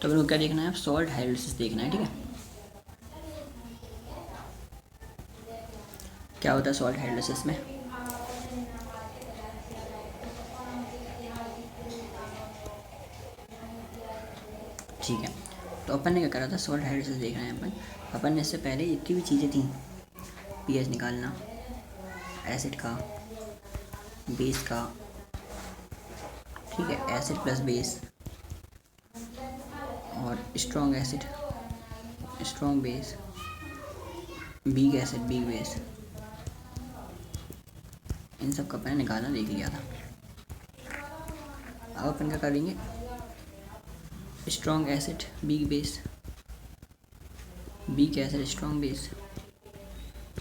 तो अपन को क्या देखना है, सॉल्ट हाइड्रोलिसिस देखना है, ठीक है। क्या होता है सॉल्ट हाइड्रोलिसिस में, ठीक है। तो अपन ने क्या करा था, सॉल्ट हाइड्रोलिसिस देख रहे हैं अपन ने इससे पहले जितनी भी चीज़ें थी, पीएच निकालना, एसिड का, बेस का, ठीक है, एसिड प्लस बेस, और strong acid, strong base, weak acid, weak base, इन सब का अपन निकालना देख लिया था। अब अपन क्या करेंगे, strong acid, weak base, weak acid, strong base,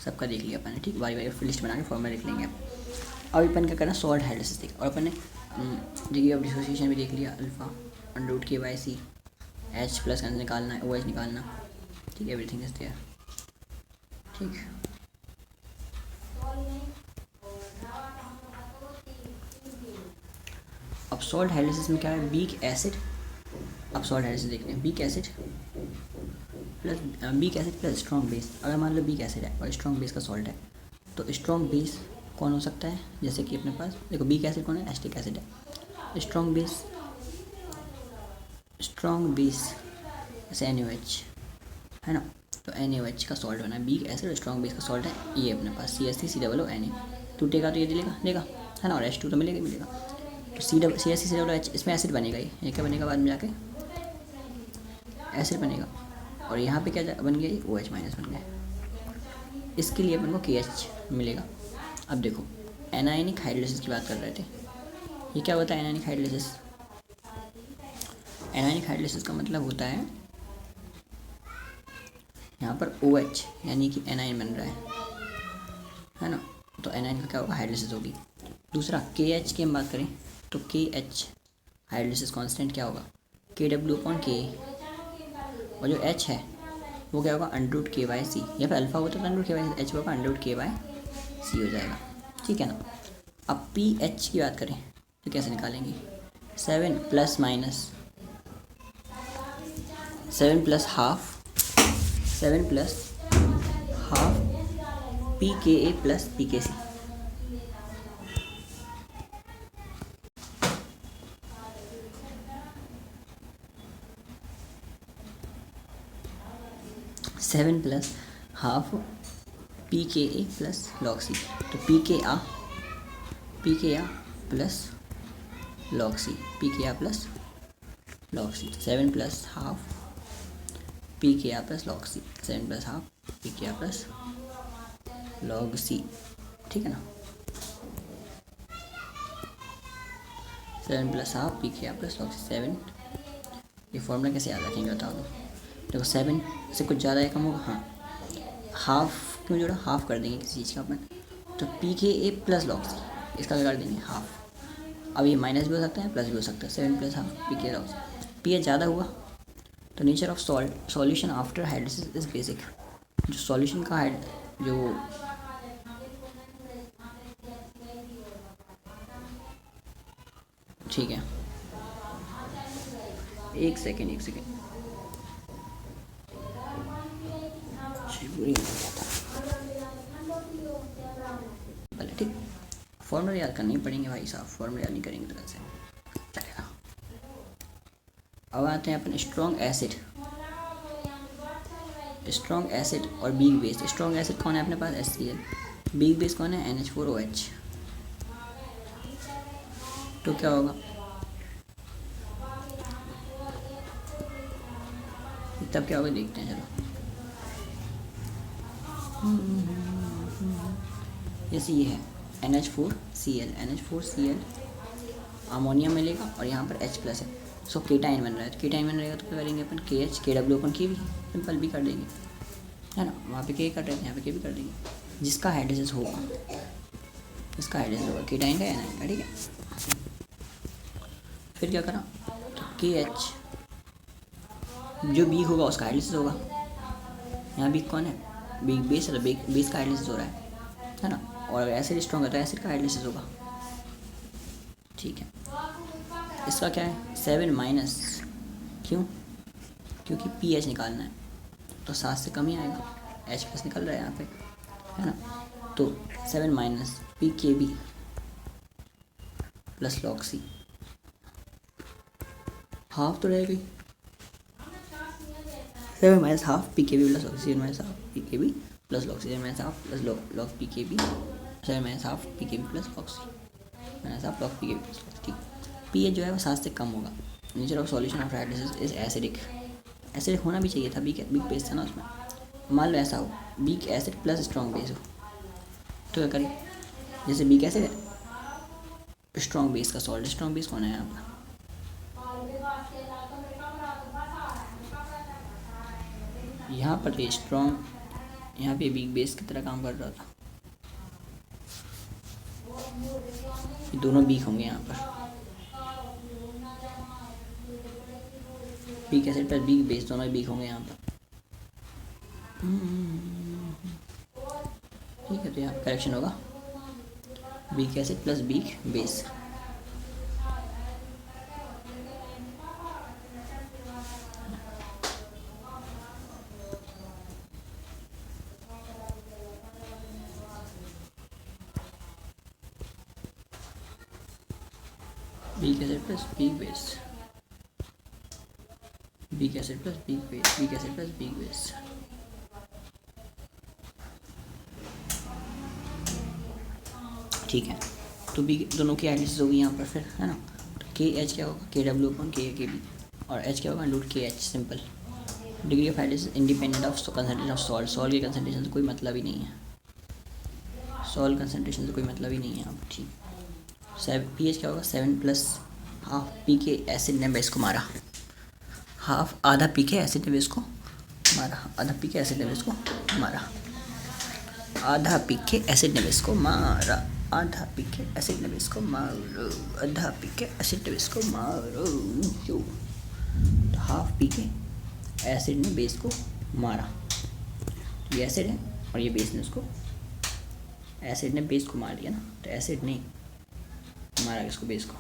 सबका देख लिया अपन ने, ठीक। बारी बारी लिस्ट बना के फॉर्मूला लिख लेंगे। अब अपन क्या करना, सॉल्ट हाइड्रोलिसिस देखा, और अपन ने डिग्री ऑफ डिसोसिएशन भी देख लिया, अल्फा √K/C, H प्लस का निकालना है, OH निकालना, ठीक, एवरीथिंग इज देयर, ठीक। अब सॉल्ट हाइड्रोलिसिस में क्या है, वीक एसिड, अब सॉल्ट हाइड्रोलिसिस देखते हैं, weak acid plus strong base. अगर मान लो वीक एसिड है और स्ट्रॉन्ग बेस का सॉल्ट है, तो स्ट्रॉन्ग बेस कौन हो सकता है, जैसे कि अपने पास देखो वीक एसिड कौन है, एसिटिक एसिड है। स्ट्रॉन्ग बेस जैसे NaOH है ना, तो NaOH का सॉल्ट बना है, वीक एसिड और स्ट्रॉन्ग बेस का सॉल्ट है ये अपने पास CH3COO Na, टूटेगा तो ये देगा है ना, और H2 तो मिलेगा। तो CH3COOH इसमें एसिड बनेगा, ये क्या बनेगा बाद में जाके, एसिड बनेगा, और यहाँ पे क्या बन गया, ये OH- बन गया। इसके लिए अपन को KH मिलेगा। अब देखो एनायनिक हाइड्रोलिसिस की बात कर रहे थे, ये क्या होता है एनायनिक हाइड्रोलिसिस, एनायनिक हाइड्रोलिसिस का मतलब होता है यहाँ पर OH यानी कि एनाइन बन रहा है ना, तो एनाइन का क्या होगा, हाइड्रोलिसिस होगी। दूसरा KH की हम बात करें तो KH हाइड्रोलिसिस कांस्टेंट क्या होगा, KW/K, और जो H है वो क्या होगा, √K/C, या फिर अल्फा होता है तो √K/C, H होगा √K/C हो जाएगा, ठीक है ना। अब pH की बात करें तो कैसे निकालेंगे, 7 + ½ pKa + pKc, seven plus half pKa + log C, तो pKa + log C, pKa + log C, 7 + ½ pKa + log C, 7 + ½ pKa + log C, ठीक है ना, 7 + ½ pKa + log C, 7। ये फॉर्मूला कैसे याद रखेंगे बताओ तो, देखो 7 से कुछ ज़्यादा या कम होगा, हाँ, हाफ क्यों जोड़ा, हाफ कर देंगे किसी चीज़ का अपन, तो pKa + log C, इसका क्या कर देंगे, हाफ। अब ये माइनस भी हो सकता है प्लस भी हो सकता है, 7 + ½ pKa log C, pH ज़्यादा हुआ तो nature of solution after hydrolysis is basic, जो सॉल्यूशन का जो ठीक है, एक सेकेंड पहले, ठीक, फॉर्मूला याद करने पड़ेंगे भाई साहब, फॉर्मूला याद नहीं करेंगे तो कैसे चलेगा। अब आते हैं अपन स्ट्रॉन्ग एसिड और वीक बेस। स्ट्रॉन्ग एसिड कौन है अपने पास, HCl, वीक बेस कौन है, NH4OH, तो क्या होगा, तब क्या होगा देखते हैं, चलो जैसे ये है NH4Cl, अमोनिया मिलेगा और यहाँ पर H+ है, सो केटाइन बन रहा है, तो केटाइन बन रहेगा तो क्या करेंगे अपन, KH KW/K भी सिंपल भी कर देंगे, है ना, वहाँ पे K कर रहे थे, यहाँ पे K भी कर देंगे, जिसका हाइड्रोलिसिस होगा केटाइन का, एनाइन का, ठीक है। फिर क्या करा, तो KH जो वीक होगा उसका हाइड्रोलिसिस होगा, यहाँ वीक कौन है, वीक बेस है, तो बेस का हाइड्रोलिसिस हो रहा है ना, और अगर एसिड स्ट्रॉन्ग है तो एसिड का हाइड्रोलिसिस होगा, ठीक है। इसका क्या है, 7 माइनस, क्यों, क्योंकि पी एच निकालना है तो 7 से कम ही आएगा, एच प्लस निकल रहा है यहाँ पे, है ना। तो 7 माइनस पी के B plus log c, half तो रह गई, 7 माइनस हाफ पी के B plus log c, 7 minus half P के B plus log c, 7 minus half plus log P के बी, 7 माइनस हाफ पी के B plus log c, minus half log P के B plus log c. ठीक, P H जो है वो 7 से कम होगा। Nature of solution of hydrolysis is acidic, acidic होना भी चाहिए था, बिग बेस था ना उसमें। मान लो ऐसा हो big acid plus strong base हो तो क्या करें, जैसे बिग एसिड है स्ट्रॉन्ग बेस का सॉल्ट, स्ट्रॉन्ग बेस कौन है यहाँ पर, यहाँ पर ये स्ट्रॉन्ग, यहाँ पे बिग बेस की तरह काम कर रहा था, ये दोनों बिग होंगे यहाँ पर, big acid plus big base दोनों बिग होंगे यहाँ पर। ठीक है, तो यहाँ करेक्शन होगा big acid plus big base. Big acid plus big base, big acid plus big base, big acid plus big base. ठीक है, तो बी दोनों की हाइड्रोलिसिस होगी यहाँ पर फिर, है ना। तो के एच क्या होगा, के डब्ल्यू अपॉन के बी, और एच क्या होगा रूट के H, simple. Degree of hydrolysis independent of concentration of salt, salt के कंसंट्रेशन से कोई मतलब ही नहीं है, सॉल्ट कंसंट्रेशन से कोई मतलब ही नहीं है यहाँ पर। ठीक, 7 पी एच क्या होगा 7 प्लस हाफ पी के एसिड ने बेस को मारा, हाफ आधा पी के एसिड ने बेस को मारा, आधा पी के एसिड ने बेस को मारा, आधा पी के एसिड ने बेस को मारा, आधा पी के एसिड ने बेस को मारो, आधा पी के एसिड ने बेस को मारो, तो हाफ पी के एसिड ने बेस को मारा, ये एसिड है और ये बेस ने उसको, एसिड ने बेस को मार दिया ना, तो एसिड ने मारा इसको बेस को,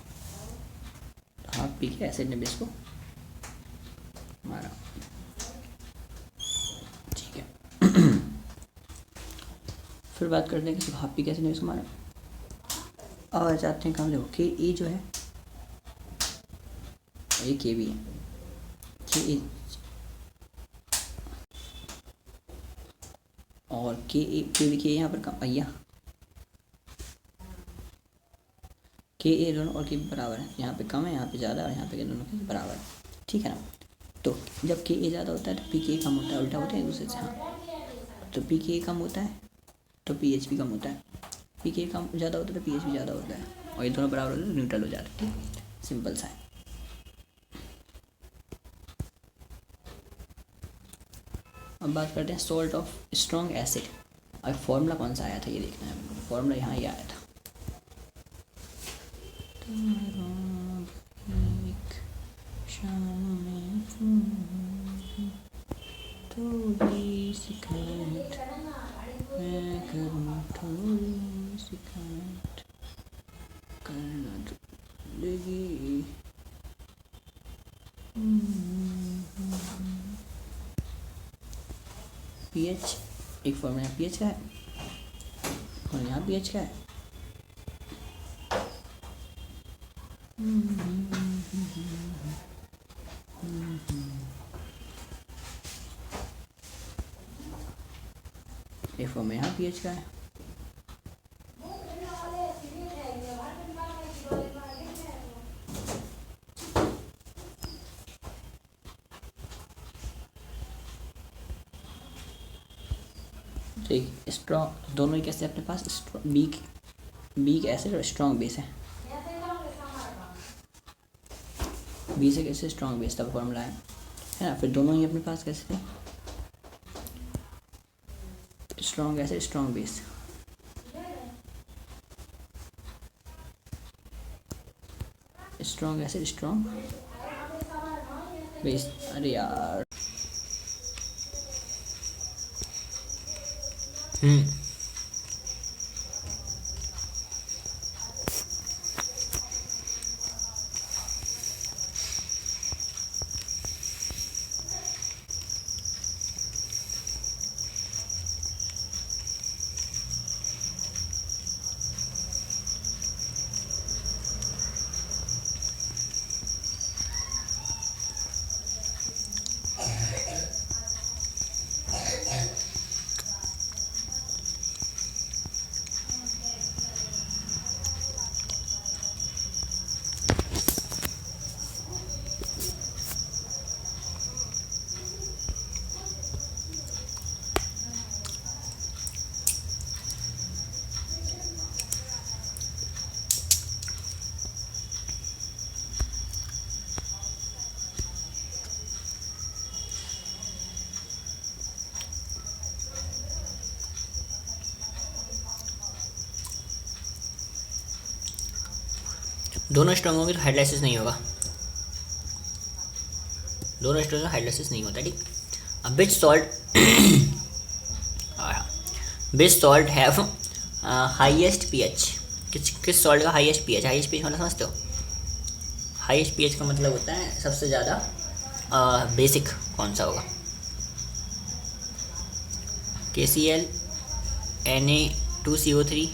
तो हाफ पी के एसिड ने बेस को मारा। ठीक है फिर बात करते हैं कि हाफ पी के एसिड ने बेस को मारा, और चाहते हैं काम देखो के ए जो है ये के बी है, के ए और के ए के बी के यहाँ पर कम भैया, के ए दोनों और के बी बराबर है, यहाँ पे कम है यहाँ पे ज़्यादा और यहाँ पे दोनों के बराबर है। ठीक है ना, तो जब के ए ज़्यादा होता है तो पी के ए कम होता है, उल्टा होता है एक दूसरे से। हाँ, तो पी के ए कम होता है तो पी एच भी कम होता है, पी के कम ज़्यादा होता है तो पी एच भी ज़्यादा होता है, और ये दोनों बराबर होते हैं तो न्यूट्रल हो जाता है। ठीक, सिंपल सा है। अब बात करते हैं सॉल्ट ऑफ स्ट्रॉन्ग एसिड। अब फॉर्मूला कौन सा आया था ये देखना है, फॉर्मूला यहाँ ही आया था, थोड़ी शिकायत मैं करूँ, थोड़ी शिकायत करना लगी। पीएच एक फॉर्मूला पीएच का है और यहाँ पीएच का है। एक फॉर्मूला यहाँ पीएच का है, ठीक। स्ट्रॉन्ग दोनों ही कैसे अपने पास बीक एसिड और स्ट्रॉन्ग बेस है, बी से कैसे स्ट्रॉन्ग बेस का फॉर्मूला है ना। फिर दोनों ही अपने पास कैसे थे, strong acid strong base, strong acid strong base. अरे यार दोनों स्ट्रॉन्ग होंगे तो हाइड्रोलाइसिस नहीं होगा, दोनों स्ट्रॉन्ग हाइड्रोलाइसिस नहीं होता, ठीक। अब which salt which salt have highest pH, किस सॉल्ट का हाईएस्ट पीएच, हाईएस्ट पीएच मतलब समझते हो, हाईएस्ट पीएच का मतलब होता है सबसे ज़्यादा बेसिक कौन सा होगा, KCl, Na2CO3,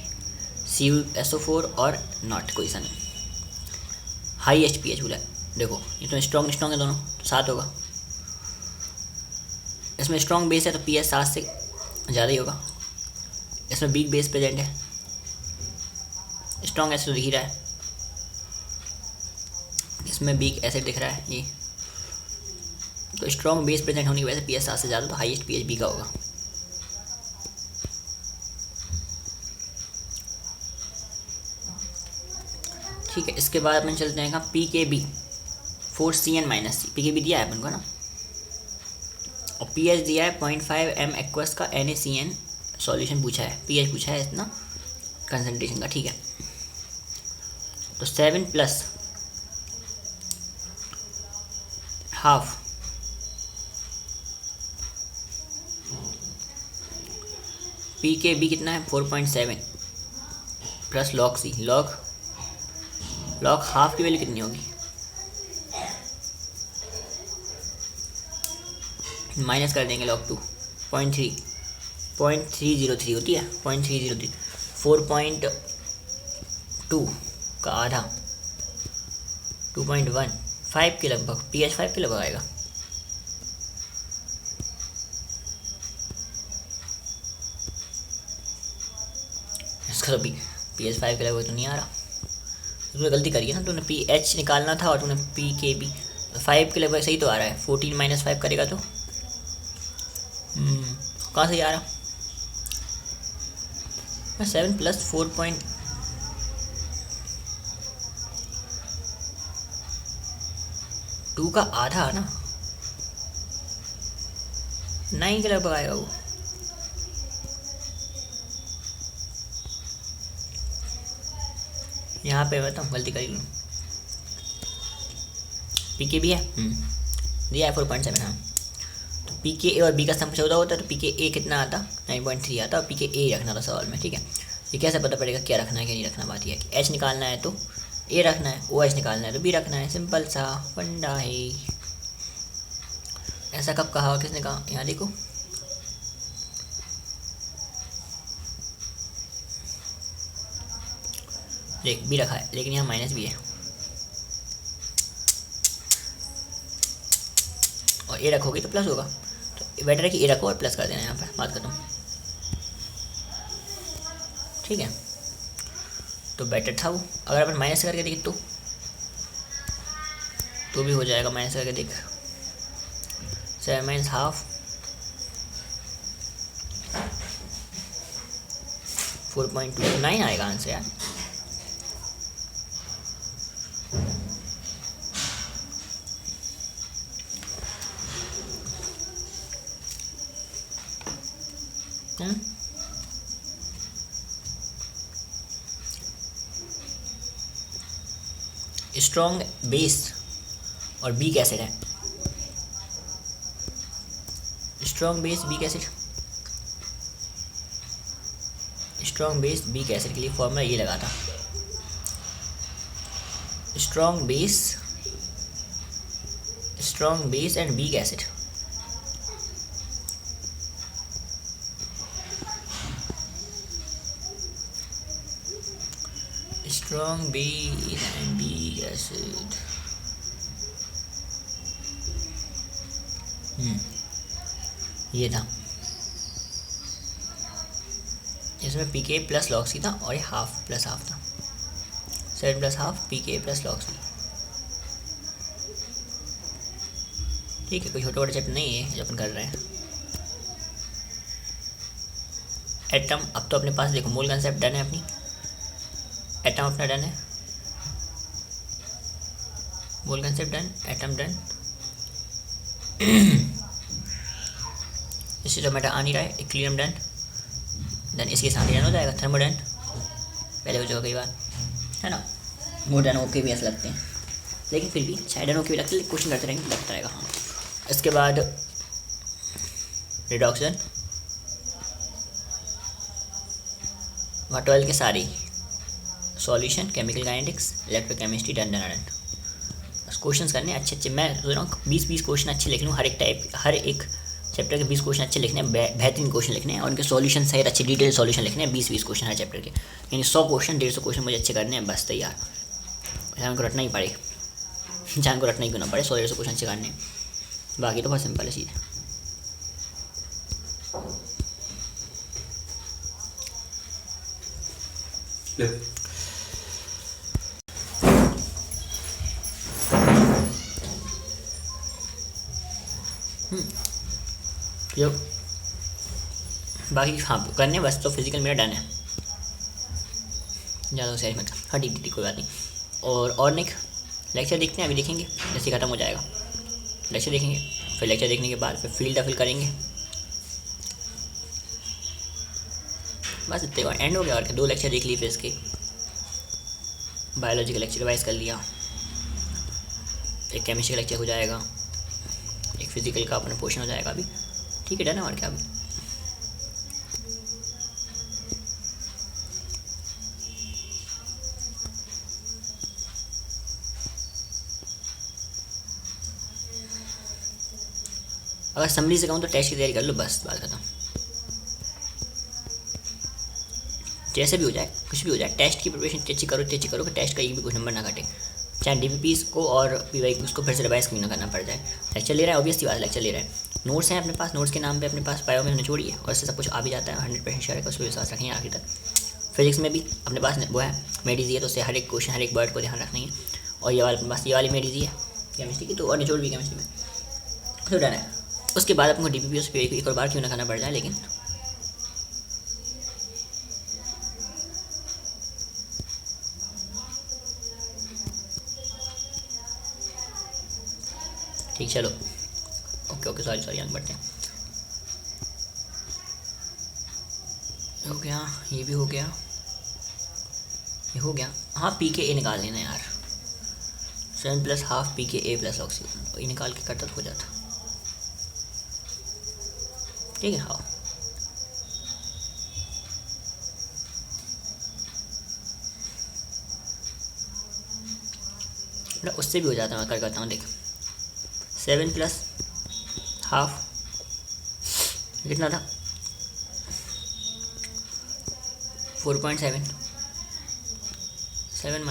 CuSO4 और नॉट, कोई सा नहीं, हाईएस्ट पीएच बोला है। देखो ये तो स्ट्रॉन्ग है दोनों, तो 7 होगा, इसमें स्ट्रॉन्ग बेस है तो पीएच 7 से ज़्यादा ही होगा, इसमें वीक बेस प्रेजेंट है, स्ट्रॉन्ग एसिड दिख ही रहा है, इसमें वीक एसिड दिख रहा है ये, तो स्ट्रॉन्ग बेस प्रेजेंट होने की वजह से पीएच 7 से ज़्यादा, तो हाईएस्ट पीएच बी का होगा। ठीक है, इसके बाद अपन चलते हैं PKB 4CN-C, PKB दिया है अपन को ना, और पीएच दिया है 0.5 m एक्वस का NaCN सॉल्यूशन पूछा है, पीएच पूछा है इतना कंसंट्रेशन का, ठीक है। तो 7 + हाफ PKB कितना है 4.7 plus log C, log half की वैल्यू कितनी होगी, माइनस कर देंगे log 2, 0.303 होती है, 0.303, 4.2 का आधा 2.1, 5 के लगभग, pH 5 के लगभग आएगा। इसका तो pH 5 के लगभग तो नहीं आ रहा, तूने गलती करी है ना, तूने pH निकालना था और तूने PKB 5 के लगभग सही तो आ रहा है, 14 - 5 करेगा तो कहाँ से आ रहा, 7 + 4.2 का आधा ना, 9 के लगभग आएगा वो, यहाँ पे मैं तो गलती करी लूँ, PKB है दिया है 4.7, हाँ, तो PKA और B का सम 14 होता है, तो PKA कितना आता 9.3 आता, और PKA रखना था सवाल में, ठीक है। ये कैसे पता पड़ेगा क्या रखना है क्या नहीं रखना, बात यह है कि H निकालना है तो A रखना है, OH निकालना है तो B रखना है, सिंपल सा फंडा है। ऐसा कब कहा, किसने कहा, यहाँ देखो, देख B रखा है लेकिन यहाँ माइनस भी है, और A रखोगे तो प्लस होगा, तो बेटर है कि A रखो और प्लस कर देना, यहाँ पर बात खत्म, ठीक है। तो बेटर था वो, अगर अपन माइनस करके देख तो भी हो जाएगा, माइनस करके देख, 7 - हाफ 4.29 आएगा आंसर यार। स्ट्रॉन्ग बेस और वीक एसिड है, strong base weak acid, strong base weak acid के लिए फॉर्मूला ये लगा था, strong base and weak acid, strong base and weak acid, ये था, इसमें PK + log C था और ये हाफ + हाफ था, 7 + हाफ PK + log C, ठीक है, कोई छोटा बड़ा चैप्टर नहीं है जो अपन कर रहे हैं। एटम, अब तो अपने पास देखो मोल कंसेप्ट डन है, अपनी एटम अपना डन है, मोल कंसेप्ट डन, एटम डन, इससे जो मेटा आ नहीं रहा है, इक्विलिब्रियम डन, देन इसके साथ डन हो जाएगा, थर्मो डन, पहले हो जाएगा कई बार, है ना। मोर देन ओके भी ऐसे लगते हैं, लेकिन फिर भी अच्छा देन ओके भी लगता है, क्वेश्चन करते रहेंगे लगता रहेगा। हाँ, इसके बाद रिडक्शन, 12 के सारी solution, chemical kinetics, electrochemistry, done done done. बस क्वेश्चंस करने अच्छे अच्छे, मैं सोच रहा हूँ 20-20 क्वेश्चन अच्छे लिख लूँ, हर एक चैप्टर के 20 क्वेश्चन अच्छे लिखने हैं, बेहतरीन क्वेश्चन लिखने हैं, और उनके सॉल्यूशन सहित अच्छे डिटेल सॉल्यूशन लिखने हैं, 20-20 क्वेश्चन हर चैप्टर के, यानी 100 क्वेश्चन 150 क्वेश्चन मुझे अच्छे करने हैं, बस तैयार। जान को रटना ही पड़े, जान को रटना ही क्यों ना पड़े, 100-150 क्वेश्चन अच्छे करने हैं, बाकी तो बहुत सिंपल है चीज़। जो बाकी हाँ करने बस, तो फिजिकल मेरा डन है, ज़्यादा सही मत, हाँ डी कोई बात नहीं। और लेक्चर देखते हैं, अभी देखेंगे जैसे ख़त्म हो जाएगा लेक्चर देखेंगे, फिर लेक्चर देखने के बाद फिर फील्ड फिल करेंगे, बस इतने का एंड हो गया। और 2 लेक्चर देख लिए, फिर इसके बायोलॉजी का लेक्चर रिवाइज कर लिया, एक केमिस्ट्री का लेक्चर हो जाएगा, एक फिजिकल का अपना पोर्शन हो जाएगा अभी, ठीक है डन है। और क्या अभी अगर समरी से कहूँ तो टेस्ट की तैयारी कर लो, बस बात खत्म। जैसे भी हो जाए, कुछ भी हो जाए, टेस्ट की प्रिपरेशन अच्छी करो कि टेस्ट का एक भी कुछ नंबर ना घटे, चाहे डीपीपीस को और पीवाई उसको फिर से रिवाइज क्यों ना करना पड़ जाए। लेक्चर ले रहा है, ऑब्वियसली बात लेक्चर ले रहा है, नोट्स हैं अपने पास, नोट्स के नाम पे अपने पास बायो में हमने छोड़ी है, और इससे सब कुछ आ भी जाता है, 100% श्योर है, उसको विश्वास रखेंगे आखिर तक। फिजिक्स में भी अपने पास वो है मेडिजी है, तो उससे हर एक क्वेश्चन हर एक वर्ड को ध्यान रखना है, और ये वाला बस ये वाली मेडिजी है केमिस्ट्री की, तो और निचोड़ भी केमिस्ट्री में, तो डन है। उसके बाद आपको डीपीपीएस पे एक और बार क्यों ना करना पड़ जाए, लेकिन ठीक। चलो ओके सॉरी आगे बढ़ते हैं। हो गया, ये भी हो गया, ये हो गया। हाँ पी के ए निकाल लेना यार, 7 + ½ पी के ए + ऑक्सीजन, ये निकाल के करता तो हो जाता, ठीक है। हाँ उससे भी हो जाता है, मैं करता हूँ देख, 7 + ½ कितना था, 4.7, 7 -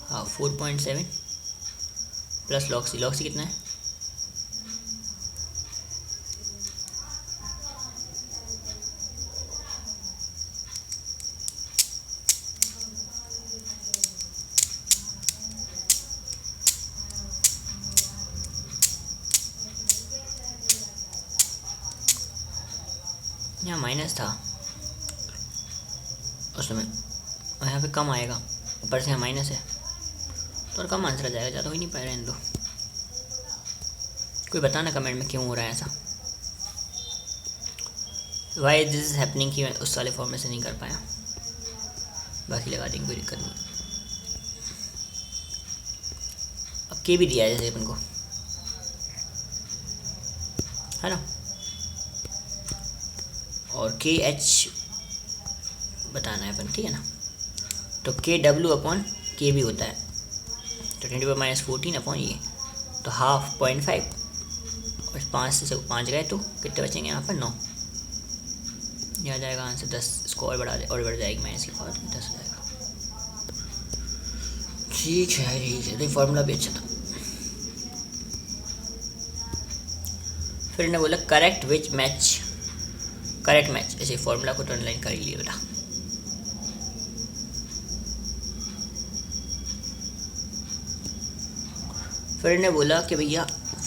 हाँ 4.7 प्लस लॉक्सी कितना है, यहाँ माइनस था उसमें, और यहाँ पे कम आएगा, ऊपर से यहाँ माइनस है, तो और कम आंसर आ जाएगा, ज़्यादा हो ही नहीं पाए रहे इन दो। कोई बताना कमेंट में क्यों हो रहा है ऐसा, वाई दिस इज हैपनिंग, कि मैं उस वाले फॉर्म में से नहीं कर पाया, बाकी लगा देंगे कोई दिक्कत नहीं। अब के भी दिया है जैसे अपन को, है ना, और के एच बताना है अपन, ठीक है ना, तो के डब्ल्यू अपॉन के भी होता है, तो 10⁻⁻14 अपॉन ये, तो 0.5, और 5 से 5 गए तो कितने बचेंगे यहाँ पर, 9, यह आ जाएगा आंसर 10, इसको और बढ़ा दे और बढ़ जाएगी माइनस की पावर, 10 हो जाएगा, ठीक है। तो फॉर्मूला भी अच्छा था। फिर ने बोला करेक्ट मैच, ऐसे फॉर्मूला को तो ऑनलाइन कर ही लिए बेटा। फिर ने बोला कि भैया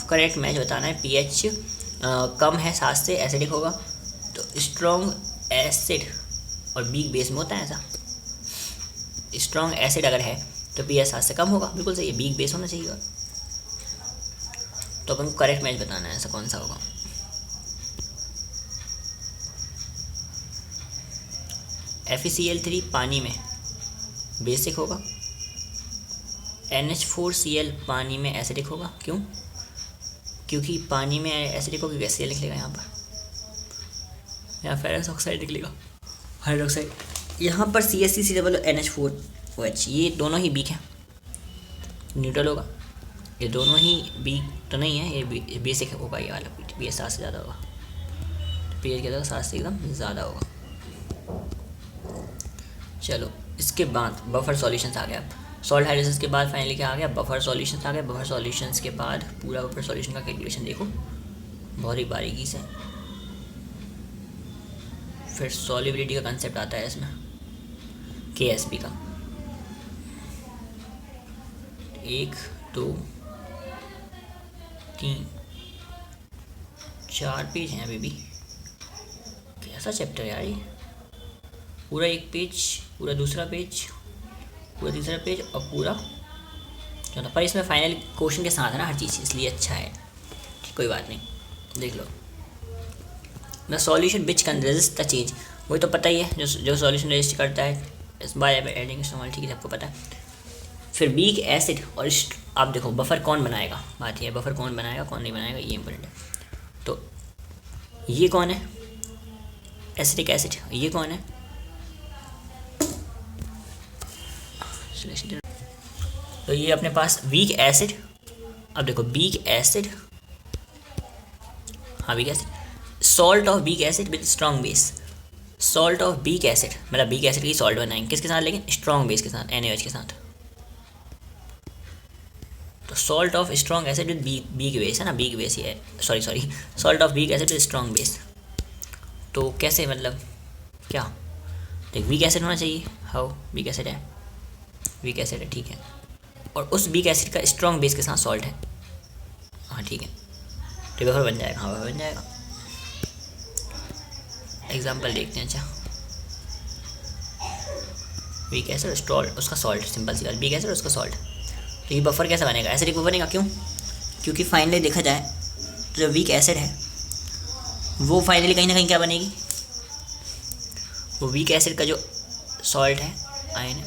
करेक्ट मैच बताना है, पीएच कम है 7 से, एसिडिक होगा, तो स्ट्रॉन्ग एसिड और वीक बेस में होता है ऐसा, स्ट्रॉन्ग एसिड अगर है तो पीएच 7 से कम होगा, बिल्कुल सही है, वीक बेस होना चाहिए, तो अपन को करेक्ट मैच बताना है ऐसा कौन सा होगा। FeCl3 पानी में बेसिक होगा। NH4Cl पानी में एसिडिक होगा, क्यों? क्योंकि पानी में एसिडिक होगा, कैसे लिख लेगा यहाँ पर, यहाँ फेरस ऑक्साइड लिख लेगा, हाइड्रोक्साइड। यहाँ पर CH3COOH, ये दोनों ही वीक हैं, न्यूट्रल होगा। ये दोनों ही वीक तो नहीं है, ये बेसिक होगा, ये वाला pH 7 से ज़्यादा होगा, pH क्या होगा, 7 से एकदम ज़्यादा होगा। चलो इसके बाद बफर सॉल्यूशंस आ गया। सॉल्ट हाइड्रोलिसिस के बाद फाइनली क्या आ गया, बफर सॉल्यूशंस आ गया। बफर सॉल्यूशंस के बाद पूरा बफर सॉल्यूशन का कैलकुलेशन देखो बहुत ही बारीकी से। फिर सॉल्युबिलिटी का कंसेप्ट आता है इसमें, KSP का। 1 2 3 4 पेज हैं अभी भी। कैसा चैप्टर है यार ये, पूरा एक पेज, पूरा दूसरा पेज, पूरा तीसरा पेज और पूरा चौथा। पर इसमें फाइनल क्वेश्चन के साथ है ना हर चीज़, इसलिए अच्छा है। ठीक, कोई बात नहीं, देख लो। The solution which can resist the change, वही तो पता ही है, जो सॉल्यूशन रेजिस्ट करता है बाय एडिंग इस्तेमाल, ठीक है, सबको पता है। फिर वीक एसिड और आप देखो बफर कौन बनाएगा, बात ये है बफर कौन बनाएगा कौन नहीं बनाएगा, ये इंपॉर्टेंट है। तो ये कौन है, एसिडिक एसिड, ये कौन है, तो ये अपने पास वीक एसिड। अब देखो वीक एसिड, हाँ weak acid, salt of weak acid with strong base. Salt of weak acid मतलब वीक एसिड की सॉल्ट बनाएंगे किसके साथ, लेकिन स्ट्रॉन्ग बेस के साथ, NaOH के साथ। तो salt of strong acid with weak base है ना, वीक बेस ही है, sorry salt of weak acid with strong base. तो कैसे, मतलब क्या, देख वीक एसिड होना चाहिए, हाउ वीक एसिड है, वीक एसिड है, ठीक है, और उस वीक एसिड का स्ट्रॉन्ग बेस के साथ सॉल्ट है, हाँ ठीक है, तो बफर बन जाएगा, हाँ बफर बन जाएगा। एग्जाम्पल देखते हैं। अच्छा, वीक एसिड और सॉल्ट, उसका सॉल्ट, सिंपल सी बात, वीक एसिड और उसका सॉल्ट। तो ये बफर कैसा बनेगा, एसिडिक बफर बनेगा, क्यों? क्योंकि फाइनली देखा जाए तो जो वीक एसिड है वो फाइनली कहीं ना कहीं क्या बनेगी, वो वीक एसिड का जो सॉल्ट है, आयन है,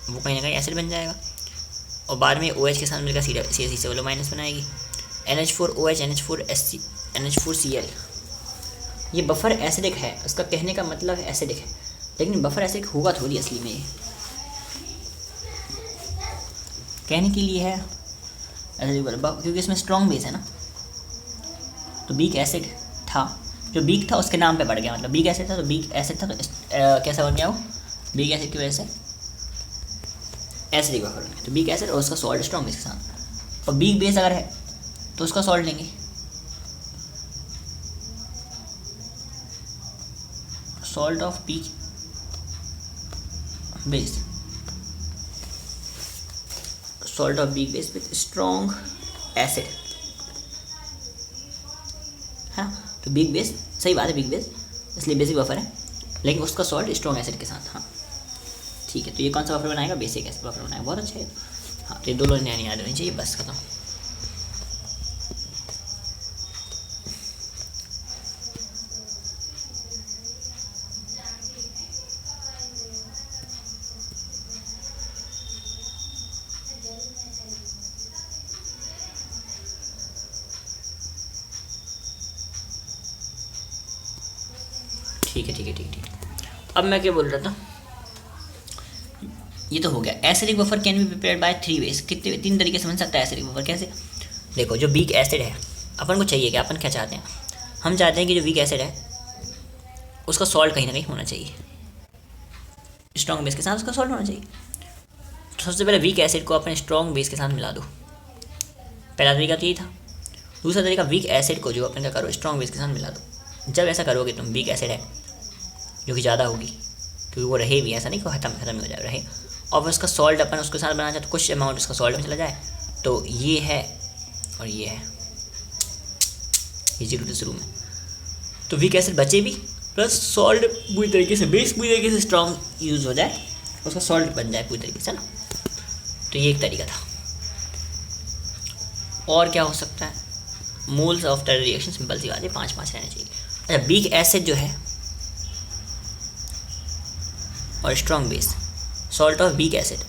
वो कहीं ना कहीं एसिड बन जाएगा, और बाद में OH के साथ मिलकर CH से वाला माइनस बनाएगी, NH4OH NH4Cl। ये बफर एसिडिक है, उसका कहने का मतलब है एसिडिक है, लेकिन बफर एसिडिक होगा थोड़ी असली में, ये कहने के लिए है एसिडिक, क्योंकि इसमें स्ट्रॉन्ग बेस है ना। तो वीक एसिड था, जो वीक था उसके नाम पे पड़ गया, मतलब वीक एसिड था तो वीक एसिड था, तो कैसा बन गया वो, वीक एसिड की वजह से एसिडिक बफर बन गया। तो वीक एसिड और उसका सॉल्ट स्ट्रॉन्ग बेस के साथ, और वीक बेस अगर है तो उसका सॉल्ट लेंगे, salt of weak base, salt of weak base with strong acid है ना। तो वीक बेस, सही बात है, वीक बेस इसलिए बेसिक बफर है, लेकिन उसका सॉल्ट स्ट्रॉन्ग एसिड के साथ, हाँ ठीक है। तो ये कौन सा बफर बनाएगा, बेसिक एसिड बफर बनाएगा, बहुत अच्छा है। हाँ, तो ये दो लोग नहीं याद होनी चाहिए, बस खत्म। ठीक है ठीक है ठीक है। अब मैं क्या बोल रहा था, ये तो हो गया। Acidic buffer can be prepared by 3 ways, कितने 3 तरीके से बन सकता है एसिडिक बफर। कैसे, देखो जो वीक एसिड है अपन को चाहिए क्या, अपन क्या चाहते हैं, हम चाहते हैं कि जो वीक एसिड है उसका सॉल्ट कहीं ना कहीं होना चाहिए, स्ट्रॉन्ग बेस के साथ उसका सॉल्ट होना चाहिए। तो सबसे पहले वीक एसिड को अपने स्ट्रॉन्ग बेस के साथ मिला दो, पहला तरीका तो यही था। दूसरा तरीका, वीक एसिड को जो अपने क्या करो, स्ट्रॉन्ग बेस के साथ मिला दो। जब ऐसा करोगे तुम, वीक एसिड है जो कि ज़्यादा होगी, क्योंकि वो रहे भी, ऐसा नहीं कि खत्म हो जाए, रहे, और उसका सॉल्ट अपन उसके साथ बनाना चाहे तो कुछ अमाउंट उसका सॉल्ट में चला जाए, तो ये है और ये है, ये 0 से शुरू में, तो वीक एसिड बचे भी, प्लस सॉल्ट पूरी तरीके से, बेस पूरी तरीके से स्ट्रॉन्ग यूज़ हो जाए, उसका सॉल्ट बन जाए पूरी तरीके से ना। तो ये एक तरीका था। और क्या हो सकता है, moles of the reaction, simple सी बात है, 5-5 रहने चाहिए। अच्छा, वीक एसिड जो है और strong base, salt of weak acid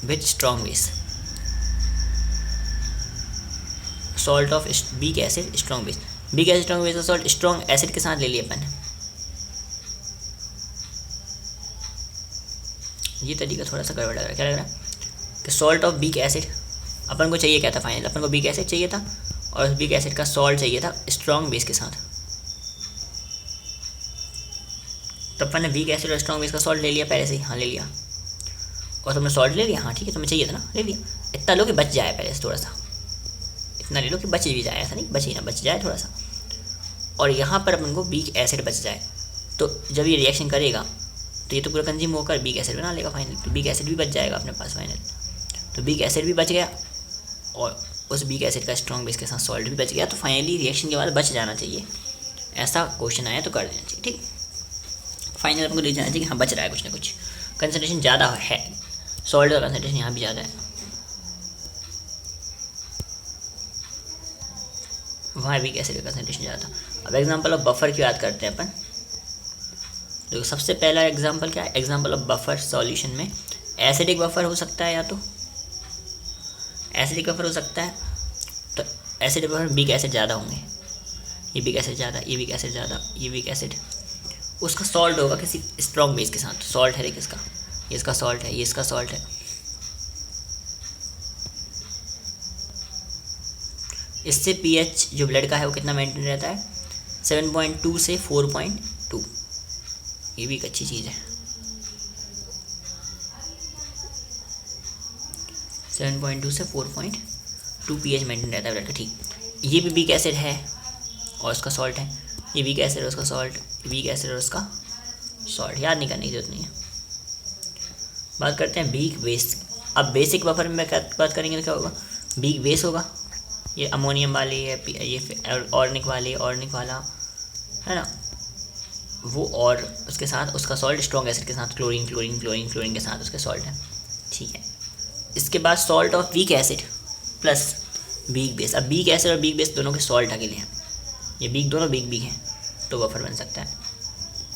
with strong base, salt of weak acid strong base, weak acid strong base का सॉल्ट स्ट्रॉन्ग एसिड के साथ ले लिया अपन। ये तरीका थोड़ा सा गड़बड़ लग रहा है, क्या लग रहा है कि सॉल्ट ऑफ वीक एसिड अपन को चाहिए क्या था, फाइनल अपन को वीक एसिड चाहिए था और उस वीक एसिड का सॉल्ट चाहिए था स्ट्रॉन्ग बेस के साथ। तो अपन ने वीक एसिड और स्ट्रॉन्ग बेस का सॉल्ट ले लिया पहले से ही, हाँ ले लिया, और तुमने सॉल्ट ले लिया, हाँ ठीक है तुम्हें चाहिए था ना, ले लिया। इतना लो कि बच जाए पहले से थोड़ा सा, इतना ले लो कि बच भी जाए, ऐसा नहीं बच ही ना, बच जाए थोड़ा सा, और यहाँ पर अपन को वीक एसिड बच जाए। तो जब ये रिएक्शन करेगा तो ये तो पूरा कंज्यूम होकर वीक एसिड बना लेगा फाइनल, तो वीक एसिड भी बच जाएगा अपने पास फाइनल। तो वीक एसिड भी बच गया और उस वीक एसिड का स्ट्रॉन्ग बेस के साथ सॉल्ट भी बच गया, तो फाइनली रिएक्शन के बाद बच जाना चाहिए। ऐसा क्वेश्चन आया तो कर देना चाहिए, ठीक। फाइनल अपन को देख जाना चाहिए कि हाँ बच रहा है कुछ ना कुछ, कंसनट्रेशन ज़्यादा है, सॉल्ट का कंसनट्रेशन यहाँ भी ज़्यादा है, वहाँ वीक एसिड का कंसनट्रेशन ज़्यादा था। अब एग्जांपल ऑफ बफर की बात करते हैं अपन। देखो सबसे पहला एग्जांपल क्या है, एग्जांपल ऑफ बफर सॉल्यूशन में एसिडिक बफर हो सकता है, या तो एसिडिक बफर हो सकता है, तो एसिडिक बफर वीक एसिड ज़्यादा होंगे, ये वीक एसिड ज़्यादा, ये वीक एसिड ज़्यादा, ये वीक एसिड, उसका सॉल्ट होगा किसी स्ट्रॉन्ग बेस के साथ, सॉल्ट है किसका, ये इसका सॉल्ट है, ये इसका सॉल्ट है। इससे पीएच जो ब्लड का है वो कितना मेंटेन रहता है, 7.2 से 4.2, ये भी एक अच्छी चीज़ है, 7.2 से 4.2 पीएच मेंटेन रहता है ब्लड का, ठीक। ये भी वीक एसिड है और उसका सॉल्ट है, ये वीक एसिड और उसका सॉल्ट, वीक एसिड और उसका सॉल्ट, याद नहीं करने की जरूरत नहीं है। बात करते हैं वीक बेस। अब बेसिक बफर में क्या बात करेंगे तो क्या होगा, वीक बेस होगा, ये अमोनियम वाले, ये ऑर्निक वाले, ऑर्निक वाला है ना वो, और उसके साथ उसका सॉल्ट स्ट्रॉन्ग एसिड के साथ क्लोरीन, क्लोरीन क्लोरीन क्लोरीन के साथ उसके सॉल्ट है, ठीक है। इसके बाद salt of weak acid plus weak base. अब वीक एसिड और वीक बेस दोनों के सॉल्ट अकेले हैं, ये वीक दोनों वीक हैं, तो बफर बन सकता है,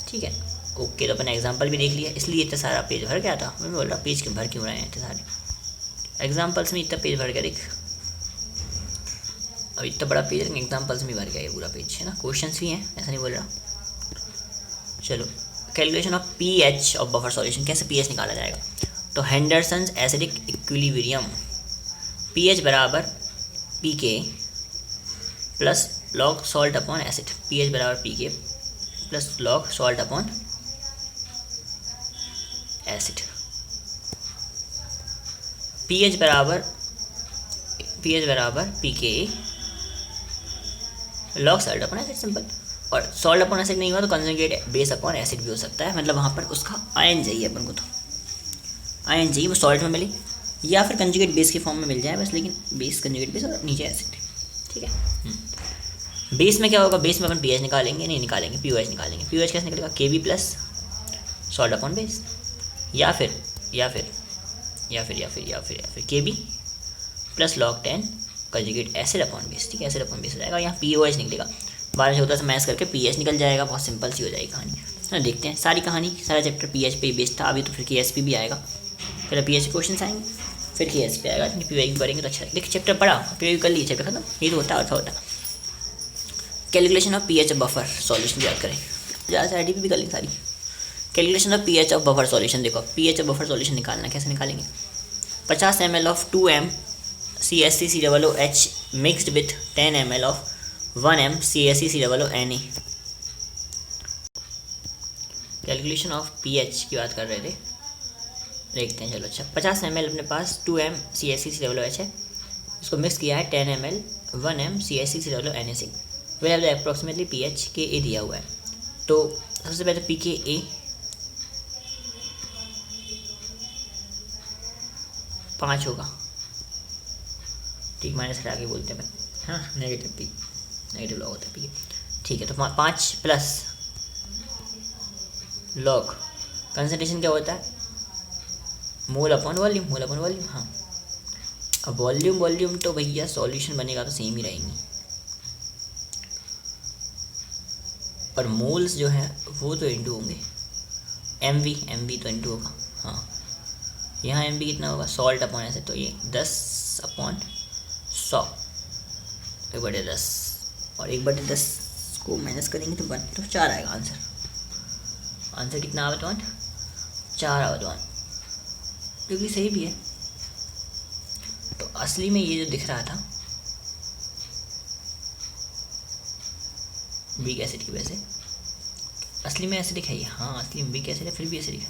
ठीक है। ओके, तो अपन एग्जांपल भी देख लिया, इसलिए इतना सारा पेज भर गया था। मैं बोल रहा पेज के भर क्यों रहे हैं इतने सारे एग्जाम्पल्स में, इतना पेज भर गया देख, अब इतना बड़ा पेज है, एग्जाम्पल्स में भर गया ये पूरा पेज है ना, क्वेश्चंस भी हैं, ऐसा नहीं बोल रहा। चलो, calculation of pH of buffer solution, कैसे पीएच निकाला जाएगा, तो हेंडरसन्स एसिडिक इक्विलिब्रियम, पीएच बराबर pK plus log salt upon acid, pH बराबर pK plus log salt upon acid, pH बराबर pK log salt upon acid, simple. और salt upon acid नहीं हुआ तो कंजुगेट बेस अपॉन एसिड भी हो सकता है, मतलब वहाँ पर उसका आयन चाहिए अपन को, तो आयन चाहिए वो सॉल्ट में मिले या फिर कंजुगेट बेस के फॉर्म में मिल जाए बस, लेकिन बेस कंजुगेट बेस और नीचे एसिड, ठीक है। बेस में क्या होगा, बेस में अपन पीएच निकालेंगे, नहीं निकालेंगे पीओएच निकालेंगे। पीओएच कैसे निकलेगा, Kb plus salt upon base, या फिर Kb plus log 10 conjugate acid upon base, ठीक है, एसिड अपॉन बेस हो जाएगा। यहाँ पीओएच निकलेगा, 12 से मैच करके पीएच निकल जाएगा, बहुत सिंपल सी हो जाएगी कहानी ना। देखते हैं सारी कहानी, सारा चैप्टर पीएच पे बेस्ड था, अभी तो फिर केएसपी भी आएगा, पहले पीएच के क्वेश्चन आएंगे फिर केएसपी आएगा, पीवाई करेंगे तो अच्छा। देखिए चैप्टर पढ़ा, पीवाई कर लीजिए, चैप्टर खत्म, ये तो होता है, अच्छा होता है। Calculation of pH of buffer solution याद करें, ज़्यादा से आईडीपी भी कर लेंगे सारी। Calculation of pH of buffer solution, देखो पीएच ऑफ बफर सॉल्यूशन निकालना कैसे निकालेंगे, 50 ml of 2m CSCCOOH mixed with 10 ml of 1m CSCCOONA। Calculation of pH की बात कर रहे थे, देखते हैं चलो। अच्छा, 50 ml अपने पास 2m CSCCOOH है, इसको मिक्स किया है 10 ml 1m CSCCOONA से। We have the approximately pH के ए दिया हुआ है, तो सबसे पहले पी के ए 5 होगा, ठीक, माइनस हटा के बोलते हैं, हाँ नेगेटिव लॉग होता है पी, ठीक है। तो 5 प्लस लॉग कंसंट्रेशन क्या होता है, मोल अपॉन वॉल्यूम, हाँ। अब वॉल्यूम तो भैया सॉल्यूशन बनेगा तो सेम ही रहेंगी, पर मोल्स जो है वो तो इंटू होंगे, एम वी तो इंटू होगा, हाँ। यहाँ एम बी कितना होगा, सॉल्ट अपॉन एसिड, तो ये 10/100 1/10, और 1/10 को माइनस करेंगे तो 1, तो 4 आएगा आंसर। आंसर कितना आवा 4 आवा, क्योंकि सही भी है। तो असली में ये जो दिख रहा था वीक एसिड की वजह से, असली में एसिडिक है ये, हाँ असली में वीक एसिड है फिर भी एसिडिक है,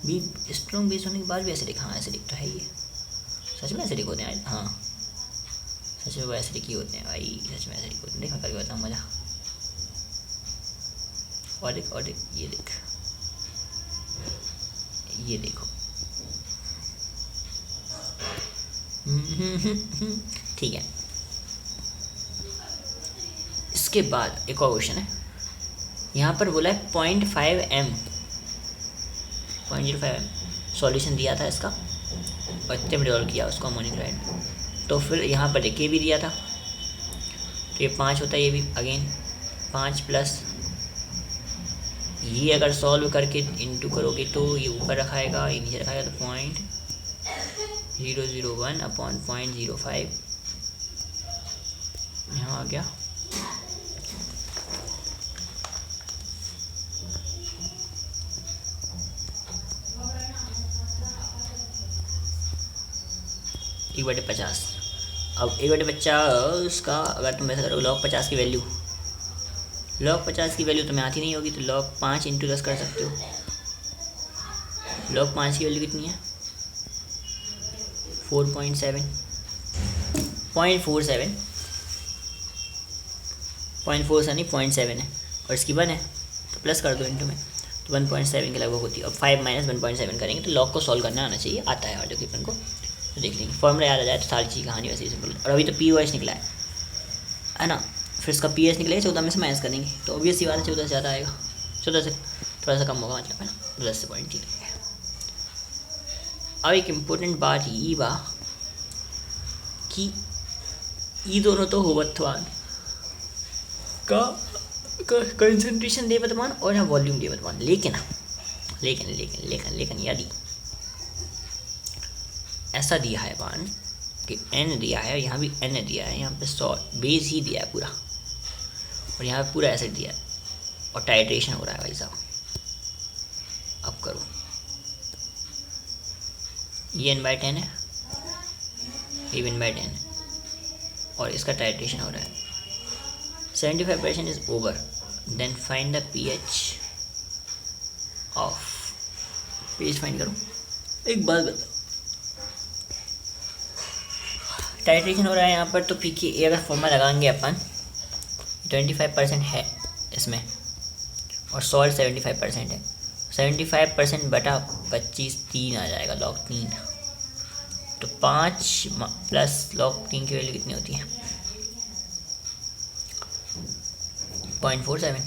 बी स्ट्रॉन्ग बेस होने के बाद भी एसिडिक, हाँ एसिडिक तो है ही है। सच में एसिडिक होते हैं, हाँ सच में वो एसिडिक ही होते हैं भाई, सच में एसिडिक होते हैं। देख मैं करके बताऊँ मज़ा, और देख ये देख, ये देखो ठीक है। इसके बाद एक और क्वेश्चन है, यहाँ पर बोला है 0.5 m 0.05 m सॉल्यूशन दिया था इसका, और इतने में डिसॉल्व किया उसको अमोनियम क्लोराइड। तो फिर यहाँ पर देखिए भी दिया था, तो ये 5 होता है, ये भी अगेन 5 प्लस ये अगर सॉल्व करके इंटू करोगे तो ये ऊपर रखाएगा, ये नीचे रखाएगा, तो 0.001/0.05 यहाँ आ गया। एक बटे 50। अब 1/50 का अगर तुम ऐसा करोगे log 50 की वैल्यू, log 50 की वैल्यू तुम्हें आती नहीं होगी, तो log 5 × 10 कर सकते हो। log 5 की वैल्यू कितनी है 4.47 नहीं 0.7 है, और इसकी 1 है तो प्लस कर दो इंटू में, तो 1.7 के लगभग होती है। और 5 - 1.7 करेंगे तो log को सॉल्व करना आना चाहिए, आता है और जो कि अपन को तो देख लेंगे, फॉर्मूला याद आ जाए तो सारी चीज़ कहानी वैसे ही सिंपल। और अभी तो POH निकला है ना, फिर इसका PH निकलेगा, 14 में से माइनस कर देंगे, तो ऑब्वियस सी बात है 14 से ज़्यादा आएगा, 14 से थोड़ा सा कम होगा मतलब है ना, 10 से पॉइंट ठीक है। अब एक इम्पोर्टेंट बात ये बा कि ये दोनों तो होवतवान का कंसंट्रेशन दे वर्तमान और यहाँ वॉल्यूम दे वर्तमान, लेकिन यदि ऐसा दिया है मान कि n दिया है, यहाँ भी n दिया है, यहाँ पे बेस ही दिया है पूरा, और यहाँ पे पूरा एसिड दिया है, और टाइट्रेशन हो रहा है भाई साहब। अब करो, ये n/10 है, ये भी n/10 है, और इसका टाइट्रेशन हो रहा है, 75% is over, then find the pH of, pH find करो। एक बात बताओ, टाइट्रेशन हो रहा है यहाँ पर, तो pKa अगर फॉर्मूला लगाएंगे अपन 25% है इसमें, और सॉल्ट 75% है, 75% बटा 25 3 आ जाएगा, log 3, तो 5 प्लस log 3 की वैल्यू कितनी होती है 0.47,